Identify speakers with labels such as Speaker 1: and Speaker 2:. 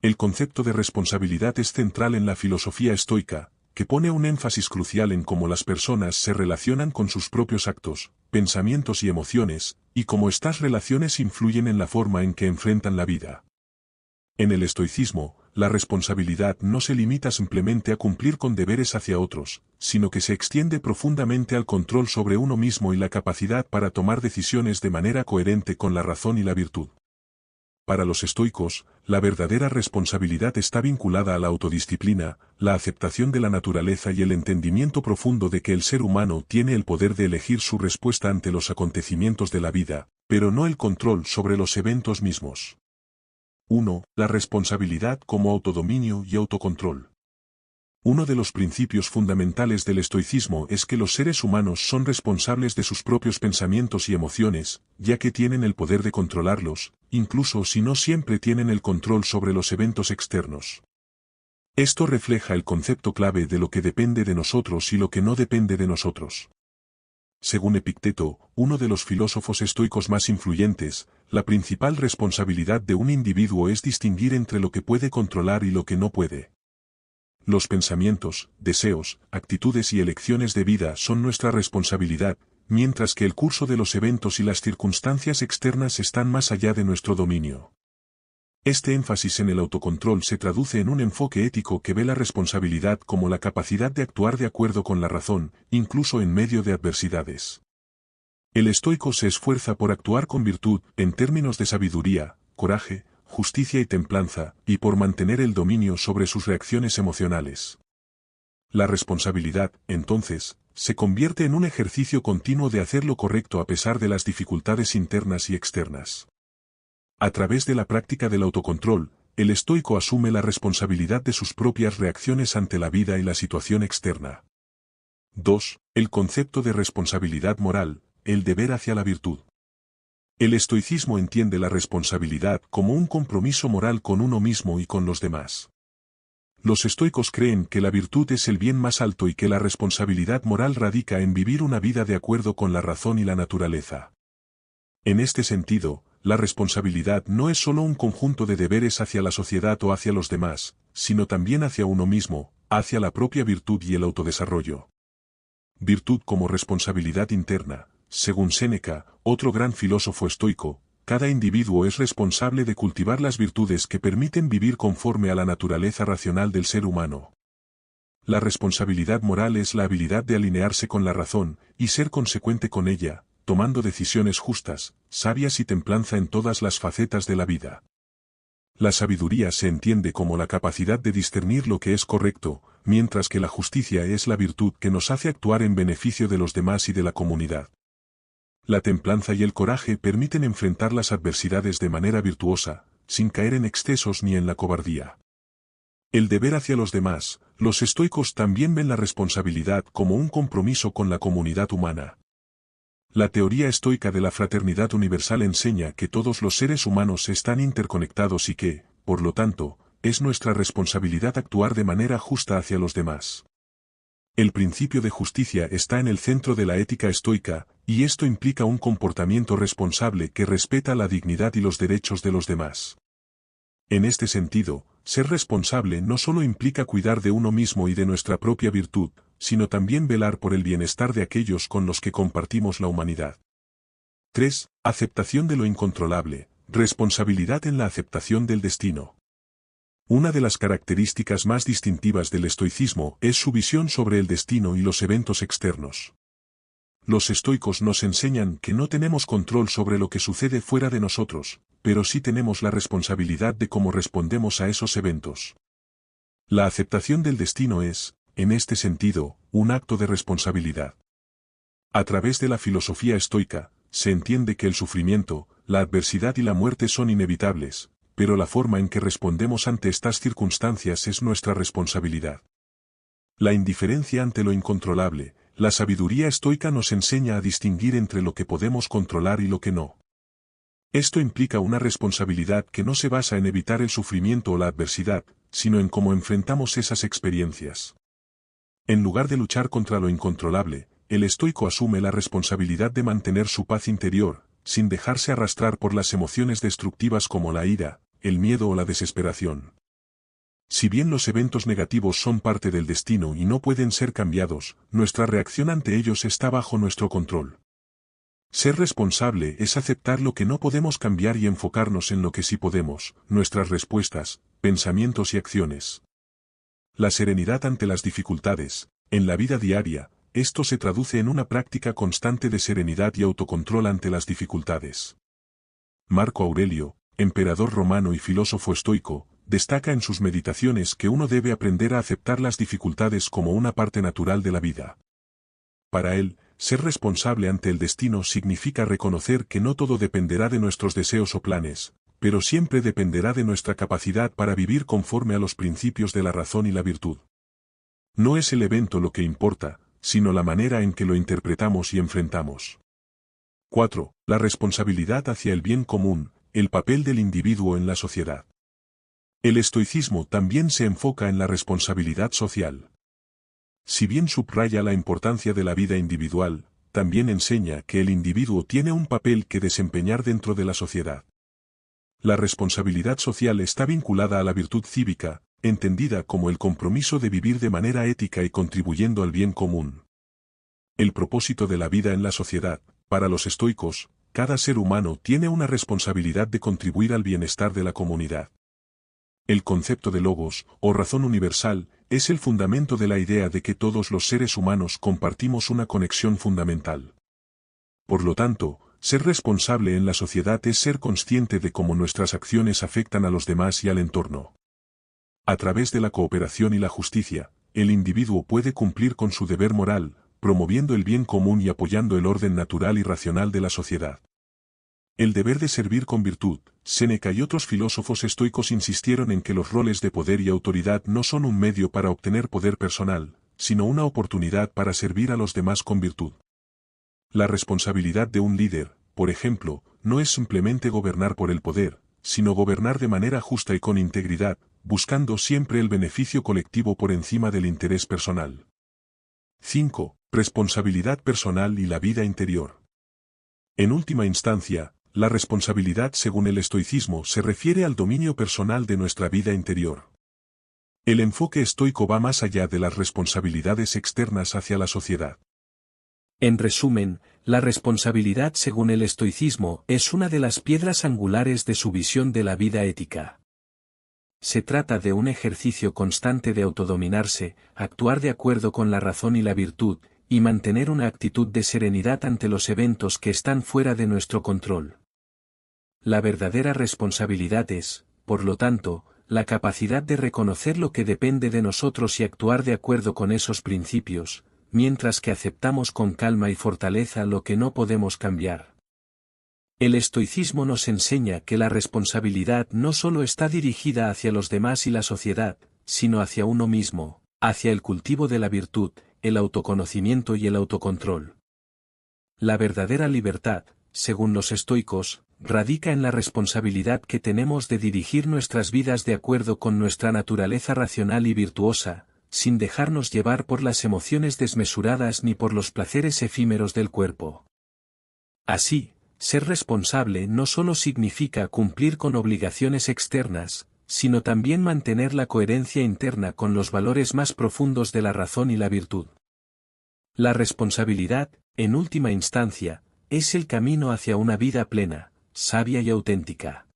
Speaker 1: El concepto de responsabilidad es central en la filosofía estoica, que pone un énfasis crucial en cómo las personas se relacionan con sus propios actos, pensamientos y emociones, y cómo estas relaciones influyen en la forma en que enfrentan la vida. En el estoicismo, la responsabilidad no se limita simplemente a cumplir con deberes hacia otros, sino que se extiende profundamente al control sobre uno mismo y la capacidad para tomar decisiones de manera coherente con la razón y la virtud. Para los estoicos, la verdadera responsabilidad está vinculada a la autodisciplina, la aceptación de la naturaleza y el entendimiento profundo de que el ser humano tiene el poder de elegir su respuesta ante los acontecimientos de la vida, pero no el control sobre los eventos mismos. 1. La responsabilidad como autodominio y autocontrol. Uno de los principios fundamentales del estoicismo es que los seres humanos son responsables de sus propios pensamientos y emociones, ya que tienen el poder de controlarlos, incluso si no siempre tienen el control sobre los eventos externos. Esto refleja el concepto clave de lo que depende de nosotros y lo que no depende de nosotros. Según Epicteto, uno de los filósofos estoicos más influyentes, la principal responsabilidad de un individuo es distinguir entre lo que puede controlar y lo que no puede. Los pensamientos, deseos, actitudes y elecciones de vida son nuestra responsabilidad, mientras que el curso de los eventos y las circunstancias externas están más allá de nuestro dominio. Este énfasis en el autocontrol se traduce en un enfoque ético que ve la responsabilidad como la capacidad de actuar de acuerdo con la razón, incluso en medio de adversidades. El estoico se esfuerza por actuar con virtud, en términos de sabiduría, coraje, justicia y templanza, y por mantener el dominio sobre sus reacciones emocionales. La responsabilidad, entonces, se convierte en un ejercicio continuo de hacer lo correcto a pesar de las dificultades internas y externas. A través de la práctica del autocontrol, el estoico asume la responsabilidad de sus propias reacciones ante la vida y la situación externa. 2. El concepto de responsabilidad moral, el deber hacia la virtud. El estoicismo entiende la responsabilidad como un compromiso moral con uno mismo y con los demás. Los estoicos creen que la virtud es el bien más alto y que la responsabilidad moral radica en vivir una vida de acuerdo con la razón y la naturaleza. En este sentido, la responsabilidad no es solo un conjunto de deberes hacia la sociedad o hacia los demás, sino también hacia uno mismo, hacia la propia virtud y el autodesarrollo. Virtud como responsabilidad interna. Según Séneca, otro gran filósofo estoico, cada individuo es responsable de cultivar las virtudes que permiten vivir conforme a la naturaleza racional del ser humano. La responsabilidad moral es la habilidad de alinearse con la razón, y ser consecuente con ella, tomando decisiones justas, sabias y templanza en todas las facetas de la vida. La sabiduría se entiende como la capacidad de discernir lo que es correcto, mientras que la justicia es la virtud que nos hace actuar en beneficio de los demás y de la comunidad. La templanza y el coraje permiten enfrentar las adversidades de manera virtuosa, sin caer en excesos ni en la cobardía. El deber hacia los demás, los estoicos también ven la responsabilidad como un compromiso con la comunidad humana. La teoría estoica de la fraternidad universal enseña que todos los seres humanos están interconectados y que, por lo tanto, es nuestra responsabilidad actuar de manera justa hacia los demás. El principio de justicia está en el centro de la ética estoica, y esto implica un comportamiento responsable que respeta la dignidad y los derechos de los demás. En este sentido, ser responsable no solo implica cuidar de uno mismo y de nuestra propia virtud, sino también velar por el bienestar de aquellos con los que compartimos la humanidad. 3. Aceptación de lo incontrolable, responsabilidad en la aceptación del destino. Una de las características más distintivas del estoicismo es su visión sobre el destino y los eventos externos. Los estoicos nos enseñan que no tenemos control sobre lo que sucede fuera de nosotros, pero sí tenemos la responsabilidad de cómo respondemos a esos eventos. La aceptación del destino es, en este sentido, un acto de responsabilidad. A través de la filosofía estoica, se entiende que el sufrimiento, la adversidad y la muerte son inevitables, pero la forma en que respondemos ante estas circunstancias es nuestra responsabilidad. La indiferencia ante lo incontrolable, la sabiduría estoica nos enseña a distinguir entre lo que podemos controlar y lo que no. Esto implica una responsabilidad que no se basa en evitar el sufrimiento o la adversidad, sino en cómo enfrentamos esas experiencias. En lugar de luchar contra lo incontrolable, el estoico asume la responsabilidad de mantener su paz interior, sin dejarse arrastrar por las emociones destructivas como la ira, el miedo o la desesperación. Si bien los eventos negativos son parte del destino y no pueden ser cambiados, nuestra reacción ante ellos está bajo nuestro control. Ser responsable es aceptar lo que no podemos cambiar y enfocarnos en lo que sí podemos, nuestras respuestas, pensamientos y acciones. La serenidad ante las dificultades. En la vida diaria, esto se traduce en una práctica constante de serenidad y autocontrol ante las dificultades. Marco Aurelio, emperador romano y filósofo estoico, destaca en sus meditaciones que uno debe aprender a aceptar las dificultades como una parte natural de la vida. Para él, ser responsable ante el destino significa reconocer que no todo dependerá de nuestros deseos o planes, pero siempre dependerá de nuestra capacidad para vivir conforme a los principios de la razón y la virtud. No es el evento lo que importa, sino la manera en que lo interpretamos y enfrentamos. 4. La responsabilidad hacia el bien común, el papel del individuo en la sociedad. El estoicismo también se enfoca en la responsabilidad social. Si bien subraya la importancia de la vida individual, también enseña que el individuo tiene un papel que desempeñar dentro de la sociedad. La responsabilidad social está vinculada a la virtud cívica, entendida como el compromiso de vivir de manera ética y contribuyendo al bien común. El propósito de la vida en la sociedad. Para los estoicos, cada ser humano tiene una responsabilidad de contribuir al bienestar de la comunidad. El concepto de logos, o razón universal, es el fundamento de la idea de que todos los seres humanos compartimos una conexión fundamental. Por lo tanto, ser responsable en la sociedad es ser consciente de cómo nuestras acciones afectan a los demás y al entorno. A través de la cooperación y la justicia, el individuo puede cumplir con su deber moral, promoviendo el bien común y apoyando el orden natural y racional de la sociedad. El deber de servir con virtud. Séneca y otros filósofos estoicos insistieron en que los roles de poder y autoridad no son un medio para obtener poder personal, sino una oportunidad para servir a los demás con virtud. La responsabilidad de un líder, por ejemplo, no es simplemente gobernar por el poder, sino gobernar de manera justa y con integridad, buscando siempre el beneficio colectivo por encima del interés personal. 5. Responsabilidad personal y la vida interior. En última instancia, la responsabilidad según el estoicismo se refiere al dominio personal de nuestra vida interior. El enfoque estoico va más allá de las responsabilidades externas hacia la sociedad.
Speaker 2: En resumen, la responsabilidad según el estoicismo es una de las piedras angulares de su visión de la vida ética. Se trata de un ejercicio constante de autodominarse, actuar de acuerdo con la razón y la virtud, y mantener una actitud de serenidad ante los eventos que están fuera de nuestro control. La verdadera responsabilidad es, por lo tanto, la capacidad de reconocer lo que depende de nosotros y actuar de acuerdo con esos principios, mientras que aceptamos con calma y fortaleza lo que no podemos cambiar. El estoicismo nos enseña que la responsabilidad no solo está dirigida hacia los demás y la sociedad, sino hacia uno mismo, hacia el cultivo de la virtud, el autoconocimiento y el autocontrol. La verdadera libertad, según los estoicos, radica en la responsabilidad que tenemos de dirigir nuestras vidas de acuerdo con nuestra naturaleza racional y virtuosa, sin dejarnos llevar por las emociones desmesuradas ni por los placeres efímeros del cuerpo. Así, ser responsable no solo significa cumplir con obligaciones externas, sino también mantener la coherencia interna con los valores más profundos de la razón y la virtud. La responsabilidad, en última instancia, es el camino hacia una vida plena, sabia y auténtica.